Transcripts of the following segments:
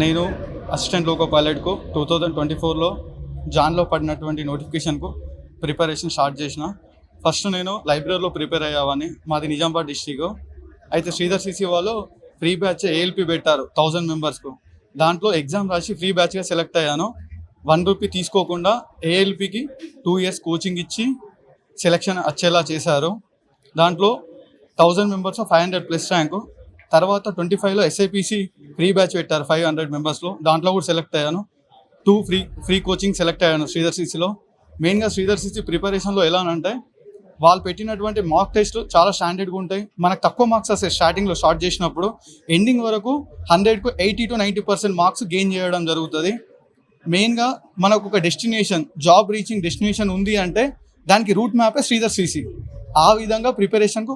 నేను assistant loco పైలట్కు 2024లో జాన్లో పడినటువంటి నోటిఫికేషన్కు preparation start చేసిన. ఫస్ట్ నేను లైబ్రరీలో ప్రిపేర్ అయ్యావని, మాది నిజామాబాద్ డిస్ట్రిక్ట్. అయితే శ్రీధర్ సిసి వాళ్ళు ఫ్రీ బ్యాచ్ ఏఎల్పి పెట్టారు 1000 మెంబర్స్కు. దాంట్లో ఎగ్జామ్ రాసి ఫ్రీ బ్యాచ్గా సెలెక్ట్ అయ్యాను. ₹1 తీసుకోకుండా ఏఎల్పికి 2 years కోచింగ్ ఇచ్చి సెలెక్షన్ వచ్చేలా చేశారు. దాంట్లో 1000 మెంబర్స్ 500+ ర్యాంకు. తర్వాత 25లో ఎస్ఐపిసి ఫ్రీ బ్యాచ్ పెట్టారు 500 మెంబర్స్లో. దాంట్లో కూడా సెలెక్ట్ అయ్యాను. 2 ఫ్రీ కోచింగ్ సెలెక్ట్ అయ్యాను శ్రీధర్ సిసిలో. మెయిన్గా శ్రీధర్ సిసి ప్రిపరేషన్లో ఎలా అంటే వాళ్ళు పెట్టినటువంటి మాక్ టెస్ట్లు చాలా స్టాండర్డ్గా ఉంటాయి. మనకు తక్కువ మార్క్స్ వస్తాయి స్టార్టింగ్లో స్టార్ట్ చేసినప్పుడు. ఎండింగ్ వరకు 100కు 80 to 90% మార్క్స్ గెయిన్ చేయడం జరుగుతుంది. మెయిన్గా మనకు ఒక డెస్టినేషన్, జాబ్ రీచింగ్ డెస్టినేషన్ ఉంది అంటే దానికి రూట్ మ్యాపే శ్రీధర్ సిసి. ఆ విధంగా ప్రిపరేషన్కు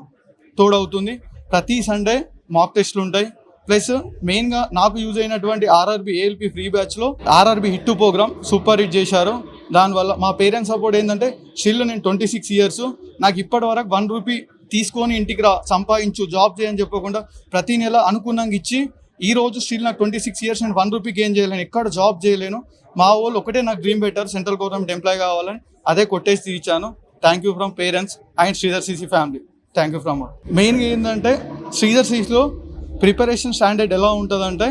తోడవుతుంది. ప్రతి సండే మాక్ టెస్ట్లు ఉంటాయి. ప్లస్ మెయిన్గా నాకు యూజ్ అయినటువంటి ఆర్ఆర్బి ఏఎల్పి ఫ్రీ బ్యాచ్లో RRB hit program super hit చేశారు. దానివల్ల మా పేరెంట్స్ సపోర్ట్ ఏంటంటే స్టిల్ నేను 26 years, నాకు ఇప్పటి వరకు ₹1 తీసుకొని ఇంటికి సంపాదించు జాబ్ చేయని చెప్పకుండా ప్రతి నెల అనుకున్నాక ఇచ్చి ఈ రోజు స్టిల్ నాకు 26 years నేను ₹1 గెయిన్ చేయలేను, ఎక్కడ జాబ్ చేయలేను. మా వాళ్ళు ఒకటే నాకు డ్రీమ్ పెట్టారు, సెంట్రల్ గవర్నమెంట్ ఎంప్లాయ్ కావాలని. అదే కొట్టేసి తీర్చాను. Thank you from parents and Sridhar సిసి ఫ్యామిలీ. Thank you from. మెయిన్గా ఏంటంటే శ్రీధర్ సిసిలో ప్రిపరేషన్ స్టాండర్డ్ ఎలా ఉంటుందంటే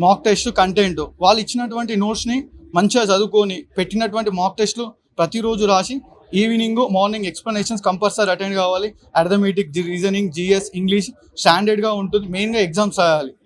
మాక్ టెస్ట్ కంటెంట్ వాళ్ళు ఇచ్చినటువంటి నోట్స్ని మంచిగా చదువుకొని పెట్టినటువంటి మాక్ టెస్ట్లు ప్రతిరోజు రాసి evening morning explanations compulsory attend కావాలి. అర్థమెటిక్, రీజనింగ్, జిఎస్, ఇంగ్లీష్ స్టాండర్డ్గా ఉంటుంది. మెయిన్గా ఎగ్జామ్స్ రాయాలి.